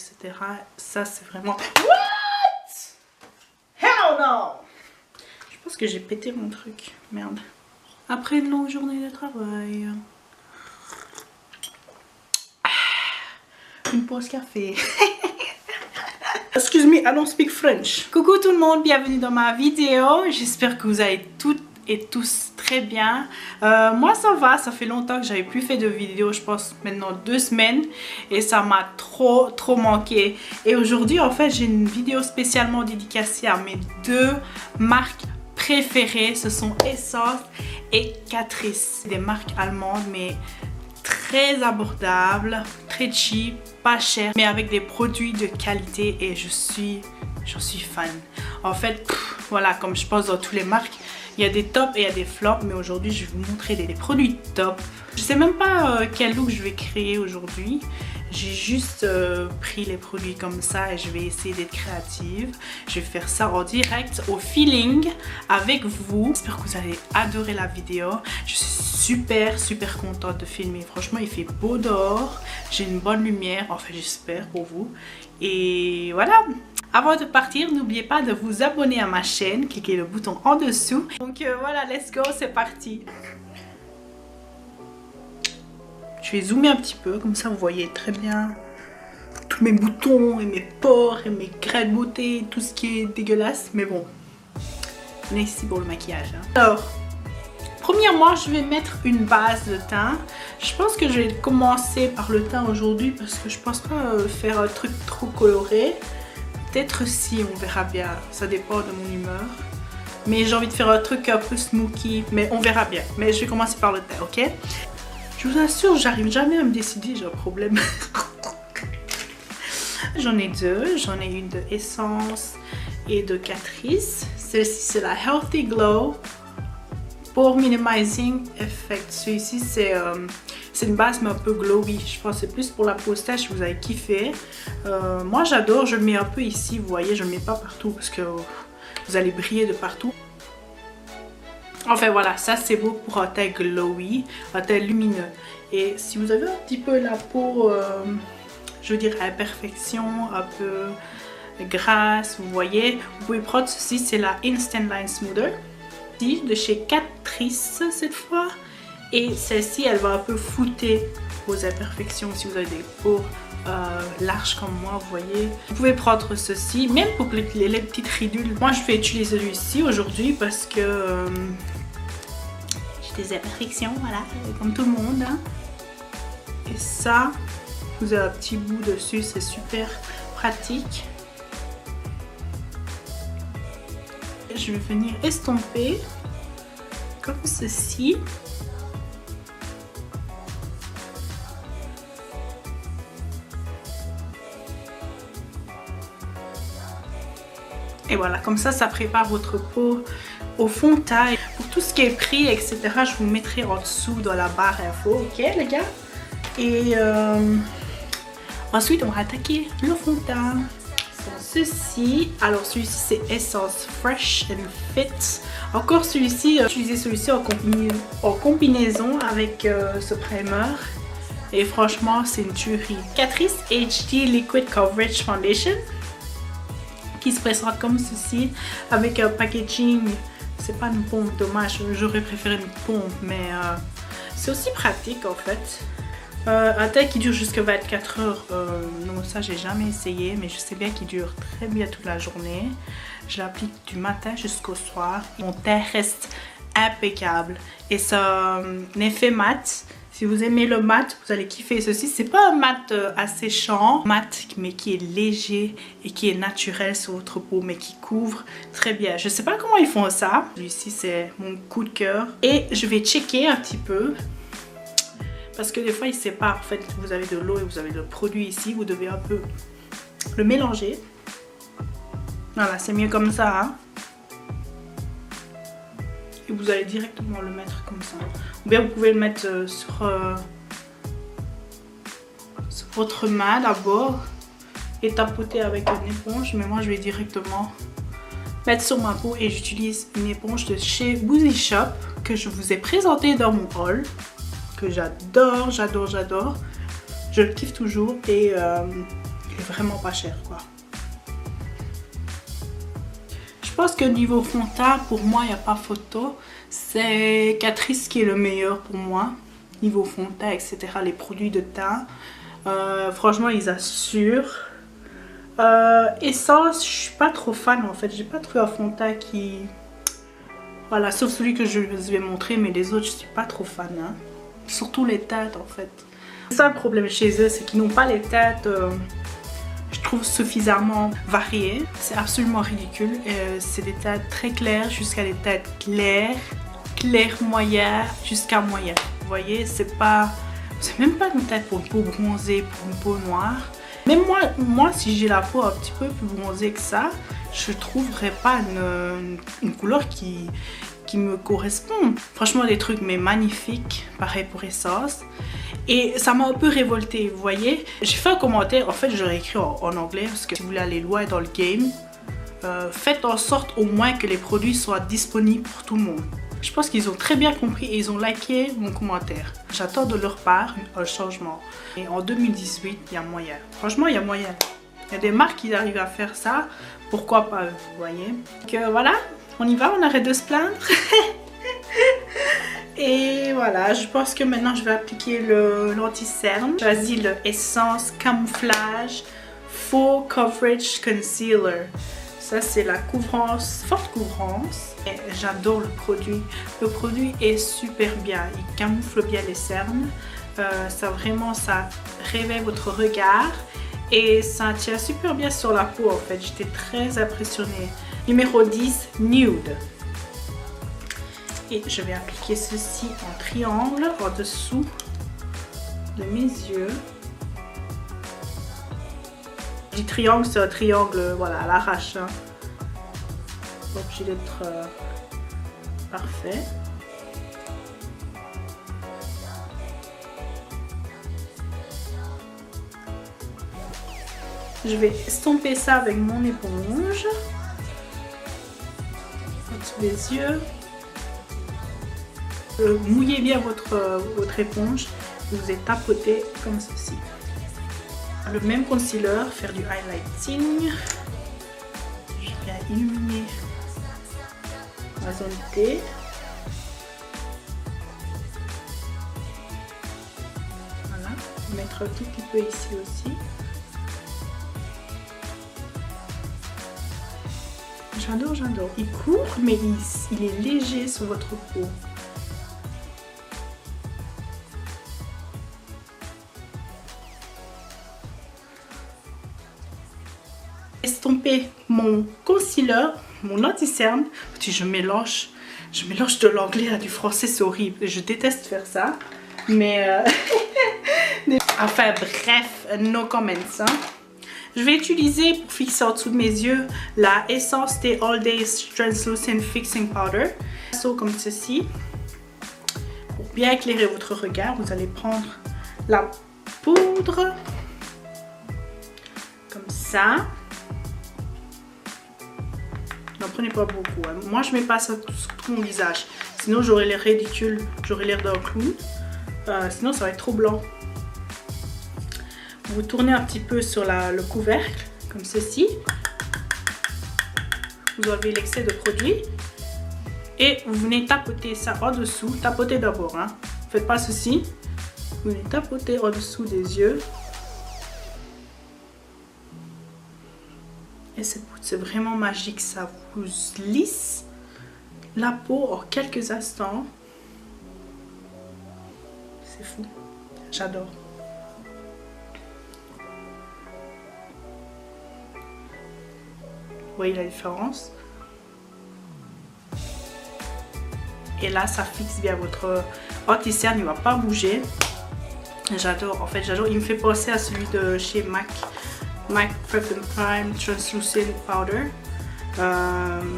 etc. Ça c'est vraiment... What? Hell no! Je pense que j'ai pété mon truc. Merde. Après une longue journée de travail. Une pause café. Excuse me, I don't speak French. Coucou tout le monde, bienvenue dans ma vidéo. J'espère que vous allez toutes et tous très bien. Moi ça va, ça fait longtemps que j'avais plus fait de vidéo, je pense maintenant 2 semaines. Et ça m'a trop manqué. Et aujourd'hui en fait j'ai une vidéo spécialement dédicacée à mes 2 marques préférées. Ce sont Essence et Catrice. Des marques allemandes mais très abordables, très cheap, pas cher, mais avec des produits de qualité et je suis fan. En fait, voilà, comme je pense dans toutes les marques, il y a des tops et il y a des flops, mais aujourd'hui je vais vous montrer des produits top. Je sais même pas quel look je vais créer aujourd'hui. J'ai juste pris les produits comme ça et je vais essayer d'être créative. Je vais faire ça en direct, au feeling, avec vous. J'espère que vous allez adorer la vidéo. Je suis super contente de filmer. Franchement, il fait beau dehors. J'ai une bonne lumière, enfin j'espère pour vous. Et voilà. Avant de partir, n'oubliez pas de vous abonner à ma chaîne. Cliquez le bouton en dessous. Donc voilà, let's go, c'est parti. Je vais zoomer un petit peu, comme ça vous voyez très bien tous mes boutons et mes pores et mes grains de beauté, tout ce qui est dégueulasse. Mais bon, on est ici pour le maquillage. Hein. Alors, premièrement, je vais mettre une base de teint. Je pense que je vais commencer par le teint aujourd'hui parce que je pense pas faire un truc trop coloré. Peut-être si, on verra bien, ça dépend de mon humeur. Mais j'ai envie de faire un truc un peu smoky, mais on verra bien. Mais je vais commencer par le teint, ok? Je vous assure, j'arrive jamais à me décider, j'ai un problème. J'en ai 2, j'en ai une de Essence et de Catrice. Celle-ci c'est la Healthy Glow pour Minimizing Effect. Celui-ci c'est une base mais un peu glowy. Je pense que c'est plus pour la peau sèche, vous avez kiffé. Moi j'adore, je le mets un peu ici, vous voyez, je le mets pas partout parce que vous allez briller de partout. Enfin voilà, ça c'est beau pour un teint glowy, un teint lumineux. Et si vous avez un petit peu la peau, je veux dire à imperfection, un peu grasse, vous voyez, vous pouvez prendre ceci, c'est la Instant Line Smoother. De chez Catrice cette fois. Et celle-ci, elle va un peu flouter vos imperfections si vous avez des peaux larges comme moi, vous voyez. Vous pouvez prendre ceci, même pour les petites ridules. Moi je vais utiliser celui-ci aujourd'hui parce que j'ai des imperfections, voilà, comme tout le monde. Hein. Et ça, vous avez un petit bout dessus, c'est super pratique. Je vais venir estomper comme ceci. Et voilà, comme ça, ça prépare votre peau au fond de teint. Pour tout ce qui est prix, etc., je vous mettrai en dessous dans la barre info, ok les gars? Et ensuite, on va attaquer le fond de teint. Ceci, alors celui-ci c'est Essence Fresh and Fit. Encore celui-ci, utilisez celui-ci en combinaison avec ce primer. Et franchement, c'est une tuerie. Catrice HD Liquid Coverage Foundation. Qui se présente comme ceci avec un packaging, c'est pas une pompe, dommage, j'aurais préféré une pompe, mais c'est aussi pratique en fait. Un teint qui dure jusqu'à 24 heures, non ça j'ai jamais essayé, mais je sais bien qu'il dure très bien toute la journée. Je l'applique du matin jusqu'au soir, mon teint reste impeccable et ça un effet mat. Si vous aimez le mat, vous allez kiffer ceci. C'est pas un mat asséchant, mat mais qui est léger et qui est naturel sur votre peau, mais qui couvre très bien. Je sais pas comment ils font ça. Ici c'est mon coup de cœur. Et je vais checker un petit peu. Parce que des fois ils séparent. En fait, vous avez de l'eau et vous avez le produit ici. Vous devez un peu le mélanger. Voilà, c'est mieux comme ça. Hein. Et vous allez directement le mettre comme ça. Ou bien vous pouvez le mettre sur votre main d'abord et tapoter avec une éponge. Mais moi je vais directement mettre sur ma peau et j'utilise une éponge de chez Boozy Shop que je vous ai présentée dans mon haul. Que j'adore. Je le kiffe toujours et est vraiment pas cher quoi. Je pense que niveau fond de teint, pour moi il n'y a pas photo. C'est Catrice qui est le meilleur pour moi. Niveau fond de teint, etc. Les produits de teint. Franchement ils assurent. Essence, je suis pas trop fan en fait. J'ai pas trouvé un fond de teint qui... Voilà, sauf celui que je vous vais montrer. Mais les autres je suis pas trop fan. Hein. Surtout les teintes en fait. C'est ça le problème chez eux, c'est qu'ils n'ont pas les teintes... je trouve suffisamment variées. C'est absolument ridicule. C'est des teintes très claires jusqu'à des teintes claires, moyen jusqu'à moyen. Vous voyez, c'est même pas une teinte pour une peau bronzée, pour une peau noire. Même moi si j'ai la peau un petit peu plus bronzée que ça, je trouverais pas une couleur qui me correspond. Franchement des trucs mais magnifiques, pareil pour Essence. Et ça m'a un peu révoltée, vous voyez. J'ai fait un commentaire, en fait j'aurais écrit en anglais parce que si vous voulez aller loin dans le game, faites en sorte au moins que les produits soient disponibles pour tout le monde. Je pense qu'ils ont très bien compris et ils ont liké mon commentaire. J'attends de leur part un changement. Et en 2018, il y a moyen. Franchement, il y a moyen. Il y a des marques qui arrivent à faire ça. Pourquoi pas, vous voyez. Donc voilà, on y va, on arrête de se plaindre. Et voilà, je pense que maintenant je vais appliquer l'anti-cerne. J'ai choisi le Essence Camouflage Full Coverage Concealer. Ça c'est la couvrance, forte couvrance. J'adore le produit. Le produit est super bien. Il camoufle bien les cernes. Ça réveille votre regard. Et ça tient super bien sur la peau en fait. J'étais très impressionnée. Numéro 10, Nude. Et je vais appliquer ceci en triangle en dessous de mes yeux. Je dis triangle, c'est un triangle voilà, à l'arrache. Hein. Pas obligé d'être parfait. Je vais estomper ça avec mon éponge. Sous les yeux. Mouillez bien votre éponge et vous allez tapoter comme ceci. Le même concealer, faire du highlighting. Je viens illuminer ma zone T. Voilà, mettre un tout petit peu ici aussi. J'adore, j'adore. Il court, mais il est léger sur votre peau. Estomper mon concealer, mon anti-cerne. Je mélange de l'anglais à du français, c'est horrible. Je déteste faire ça. Mais enfin bref, no comments. Hein. Je vais utiliser pour fixer en dessous de mes yeux la Essence Stay All Day Translucent Fixing Powder. Comme ceci. Pour bien éclairer votre regard, vous allez prendre la poudre comme ça. N'en prenez pas beaucoup. Hein. Moi, je mets pas ça sur tout mon visage. Sinon, j'aurais l'air ridicule. J'aurais l'air d'un clown. Sinon, ça va être trop blanc. Vous tournez un petit peu sur le couvercle, comme ceci. Vous enlevez l'excès de produit. Et vous venez tapoter ça en dessous. Tapotez d'abord. Hein. Faites pas ceci. Vous venez tapoter en dessous des yeux. Et cette poudre, c'est vraiment magique. Ça vous lisse la peau en quelques instants. C'est fou. J'adore. Vous voyez la différence? Et là, ça fixe bien votre anti-cerne. Il ne va pas bouger. J'adore. En fait, j'adore. Il me fait penser à celui de chez MAC. MAC Prep and Prime Translucent Powder.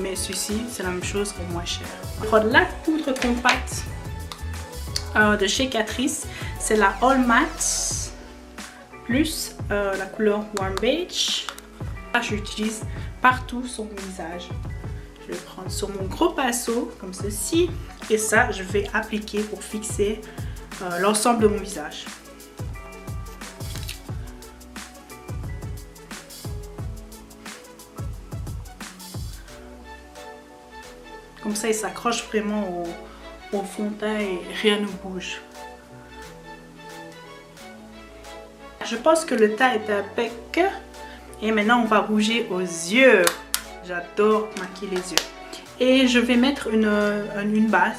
Mais celui-ci, c'est la même chose pour moins cher. On va prendre la poudre compacte de chez Catrice. C'est la All Matte plus la couleur Warm Beige. Là, je l'utilise partout sur mon visage. Je vais prendre sur mon gros pinceau comme ceci. Et ça, je vais appliquer pour fixer l'ensemble de mon visage. Comme ça, il s'accroche vraiment au fond de teint et rien ne bouge. Je pense que le teint est impec. Et maintenant, on va bouger aux yeux. J'adore maquiller les yeux. Et je vais mettre une base,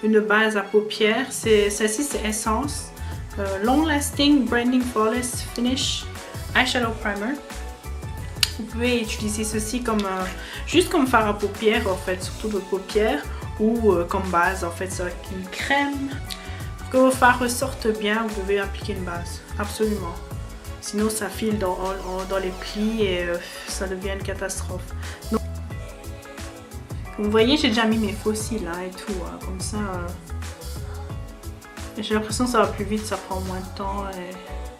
une base à paupières. Celle-ci, c'est Essence. Long Lasting Branding Flawless Finish Eyeshadow Primer. Vous pouvez utiliser ceci comme juste comme fard à paupières en fait, surtout vos paupières, ou comme base en fait, avec une crème. Pour que vos fards ressortent bien, vous pouvez appliquer une base, absolument. Sinon ça file dans les plis et ça devient une catastrophe. Donc, vous voyez, j'ai déjà mis mes faux cils là et tout, hein, comme ça. J'ai l'impression que ça va plus vite, ça prend moins de temps et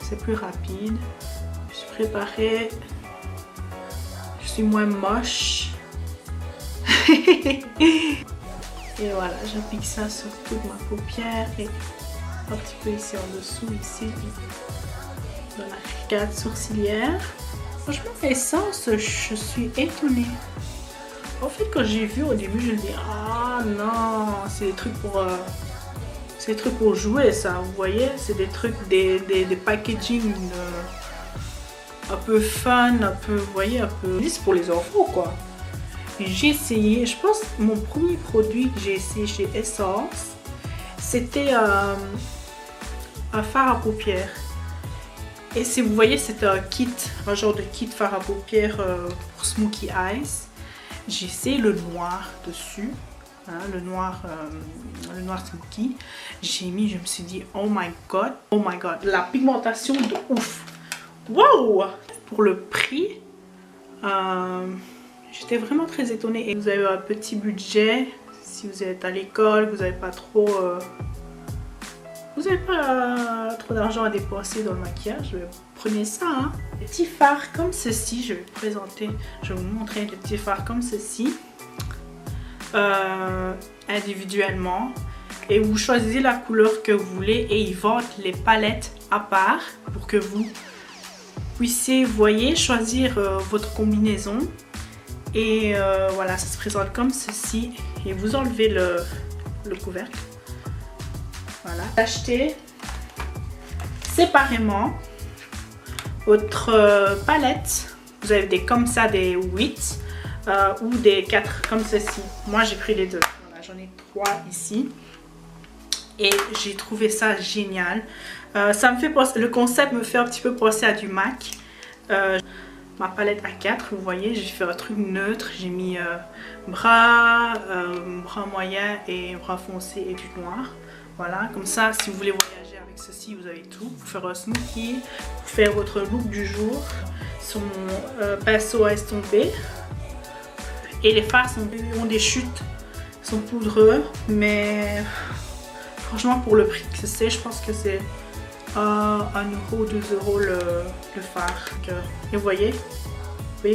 c'est plus rapide. Je suis préparée. Je suis moins moche. Et voilà, j'applique ça sur toute ma paupière et un petit peu ici en dessous, ici, dans l'arcade sourcilière. Franchement, Essence, je suis étonnée. En fait, quand j'ai vu au début, je me dis, ah non, c'est des trucs pour jouer, ça, vous voyez, c'est des trucs, des packaging un peu fun, un peu, vous voyez, un peu, c'est pour les enfants quoi. J'ai essayé, je pense mon premier produit que j'ai essayé chez Essence, c'était un fard à paupières. Et si vous voyez, c'était un kit, un genre de kit fard à paupières pour Smokey Eyes. J'ai essayé le noir dessus. Hein, le noir smoky, j'ai mis, je me suis dit oh my god, la pigmentation de ouf, wow. Pour le prix, j'étais vraiment très étonnée. Et vous avez un petit budget, si vous êtes à l'école, vous n'avez pas trop d'argent à dépenser dans le maquillage, prenez ça, hein. Des petits fards comme ceci, je vais vous montrer des petits fards comme ceci. Individuellement, et vous choisissez la couleur que vous voulez et ils vendent les palettes à part pour que vous puissiez, vous voyez, choisir votre combinaison. Et voilà, ça se présente comme ceci et vous enlevez le couvercle. Voilà, achetez séparément votre palette. Vous avez des comme ça, des 8 ou des 4 comme ceci. Moi j'ai pris les deux. Voilà, j'en ai 3 ici. Et j'ai trouvé ça génial. Ça me fait penser, le concept me fait un petit peu penser à du MAC. Ma palette à 4, vous voyez, j'ai fait un truc neutre. J'ai mis bras moyen et bras foncé et du noir. Voilà, comme ça, si vous voulez voyager avec ceci, vous avez tout. Pour faire un smokey, pour faire votre look du jour. Son pinceau à estomper. Et les fards ont des chutes, sont poudreux, mais franchement pour le prix que c'est, je pense que c'est 1 euro ou 2 euros le fard. Et vous voyez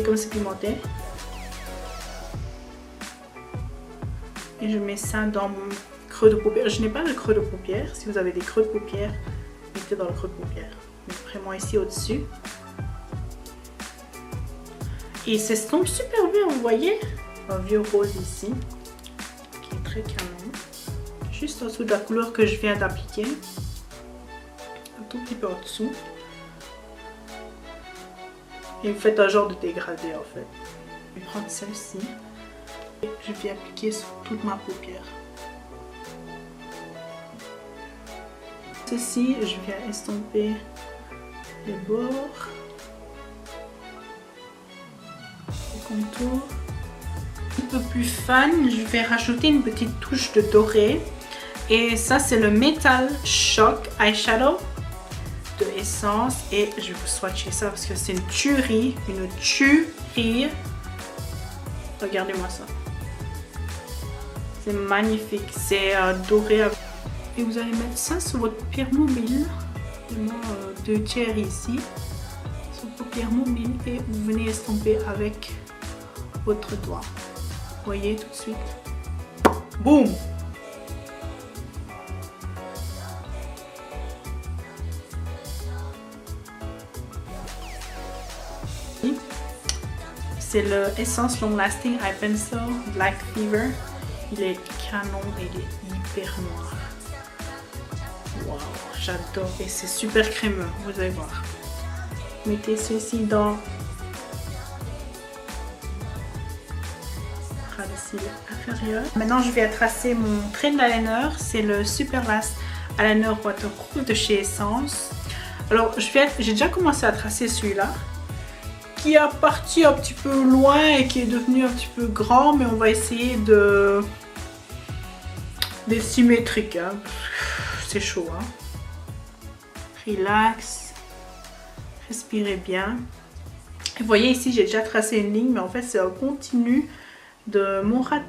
comme c'est pimenté. Et je mets ça dans mon creux de paupière. Je n'ai pas de creux de paupière. Si vous avez des creux de paupière, mettez dans le creux de paupière. Mais vraiment ici au-dessus. Et ça s'estompe super bien, vous voyez. Un vieux rose ici, qui est très canon. Juste en dessous de la couleur que je viens d'appliquer. Un tout petit peu en dessous. Et vous faites un genre de dégradé en fait. Je vais prendre celle-ci. Je vais appliquer sur toute ma paupière. Ceci, je viens estomper les bords. Contour. Un peu plus fun, je vais rajouter une petite touche de doré et ça c'est le Metal Shock Eyeshadow de Essence et je vais vous swatcher ça parce que c'est une tuerie, regardez-moi ça, c'est magnifique, c'est doré et vous allez mettre ça sur votre paupière mobile, vraiment 2 tiers ici sur paupière mobile et vous venez estomper avec votre doigt. Vous voyez tout de suite. Boum! C'est le Essence Long Lasting Eye Pencil Black Fever. Il est canon et il est hyper noir. Waouh, j'adore. Et c'est super crémeux, vous allez voir. Mettez ceci dans ras de cils inférieur. Maintenant, je vais tracer mon trait de l'eyeliner. C'est le Super Last Eyeliner Waterproof de chez Essence. Alors, j'ai déjà commencé à tracer celui-là, qui est parti un petit peu loin et qui est devenu un petit peu grand, mais on va essayer d'être symétrique. Hein. C'est chaud. Hein. Relax. Respirez bien. Vous voyez ici, j'ai déjà tracé une ligne, mais en fait, c'est un continu de mon ras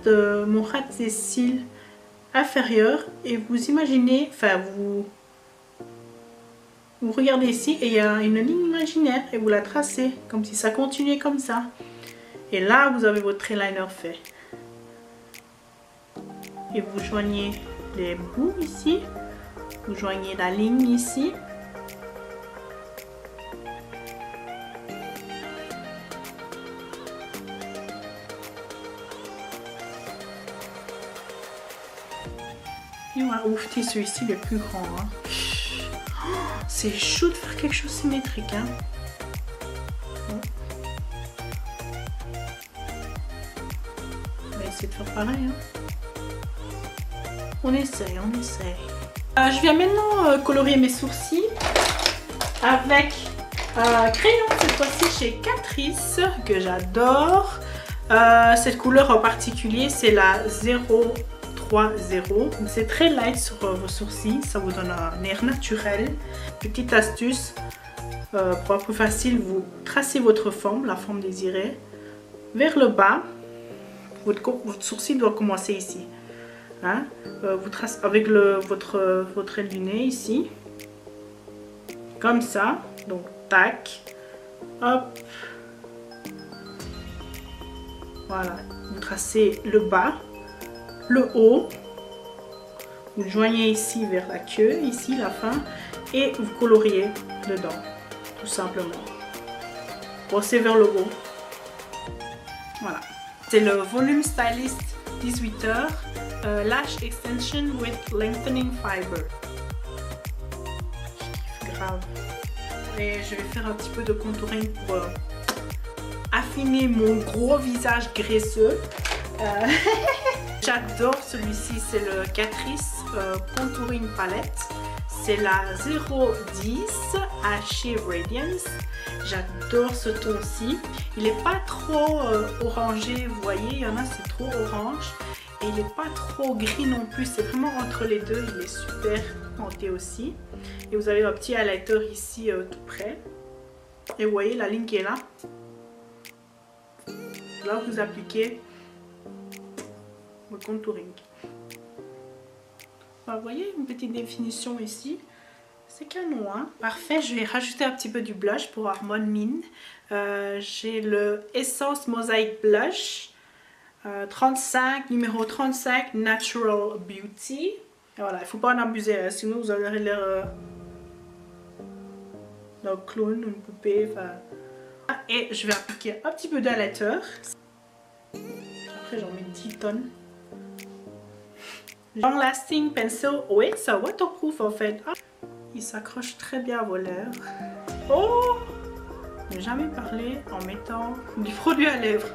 des cils inférieur. Et vous imaginez, enfin, vous regardez ici et il y a une ligne imaginaire et vous la tracez comme si ça continuait comme ça. Et là, vous avez votre eyeliner fait. Et vous joignez les bouts ici. Vous joignez la ligne ici. Et voilà, ouf, celui-ci le plus grand. Hein. C'est chaud de faire quelque chose de symétrique. Hein. On va essayer de faire pareil. Hein. On essaye, on essaye. Je viens maintenant colorier mes sourcils avec crayon, cette fois-ci chez Catrice, que j'adore. Cette couleur en particulier, c'est la 030. C'est très light sur vos sourcils, ça vous donne un air naturel. Petite astuce, pour être plus facile, vous tracez votre forme, la forme désirée, vers le bas. Votre sourcil doit commencer ici. Hein? Vous tracez avec votre trait du nez ici, comme ça. Donc tac, hop, voilà. Vous tracez le bas, le haut, vous joignez ici vers la queue, ici la fin, et vous coloriez dedans, tout simplement. Brossez vers le haut. Voilà. C'est le Volume Stylist 18h Lash Extension with Lengthening Fiber. Grave. Et je vais faire un petit peu de contouring pour affiner mon gros visage graisseux. J'adore celui-ci, c'est le Catrice Contouring Palette. C'est la 010 Haché Radiance. J'adore ce ton-ci. Il n'est pas trop orangé, vous voyez, il y en a c'est trop orange. Et il n'est pas trop gris non plus, c'est vraiment entre les deux, il est super hanté aussi. Et vous avez un petit highlighter ici tout près. Et vous voyez la ligne qui est là. Là vous appliquez le contouring. Vous voyez une petite définition ici. C'est canon, hein? Parfait, je vais rajouter un petit peu du blush pour Harmon Mine. J'ai le Essence Mosaic Blush 35, numéro 35, Natural Beauty. Et voilà, il ne faut pas en abuser, hein, sinon vous aurez l'air d'un clown, une poupée. Et je vais appliquer un petit peu d'highlighter. Après, j'en mets 10 tonnes. Long Lasting Pencil, oui, c'est waterproof en fait. Ah, il s'accroche très bien à vos lèvres. Oh, je n'ai jamais parlé en mettant du produit à lèvres.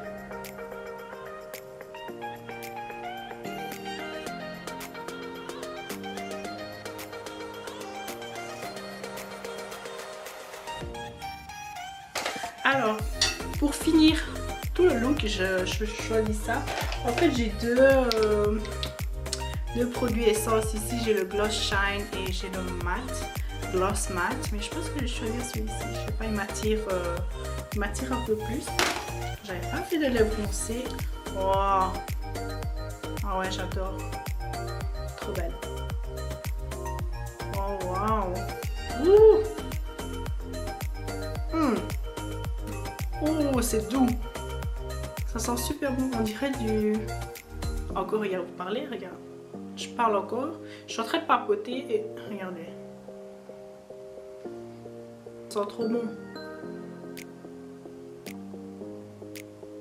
Alors, pour finir tout le look, je choisis ça. En fait, j'ai deux produits essence ici. J'ai le Gloss Shine et j'ai le Matte, Gloss Matte. Mais je pense que je vais choisir celui-ci. Je sais pas, il m'attire un peu plus. J'avais pas fait de lèvres foncées. Oh. Ah ouais, j'adore. Trop belle. Oh, wow. Ouh. Oh, c'est doux. Ça sent super bon. On dirait du... Encore, regarde, vous parlez, regarde. Je parle encore. Je suis en train de papoter et... Regardez. Ça sent trop bon.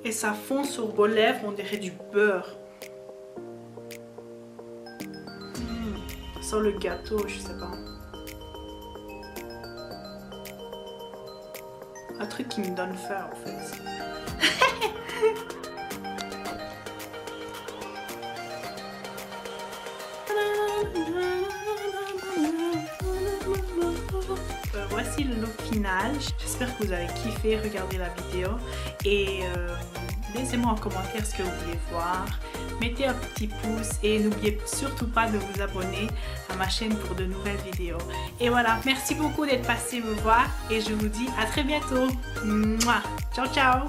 et ça fond sur vos lèvres, on dirait du beurre. Ça sent le gâteau, je sais pas. Un truc qui me donne faim en fait. Voici le look final. J'espère que vous avez kiffé regarder la vidéo et laissez-moi en commentaire ce que vous voulez voir. Mettez un petit pouce et n'oubliez surtout pas de vous abonner à ma chaîne pour de nouvelles vidéos. Et voilà, merci beaucoup d'être passé me voir et je vous dis à très bientôt. Mouah. Ciao ciao.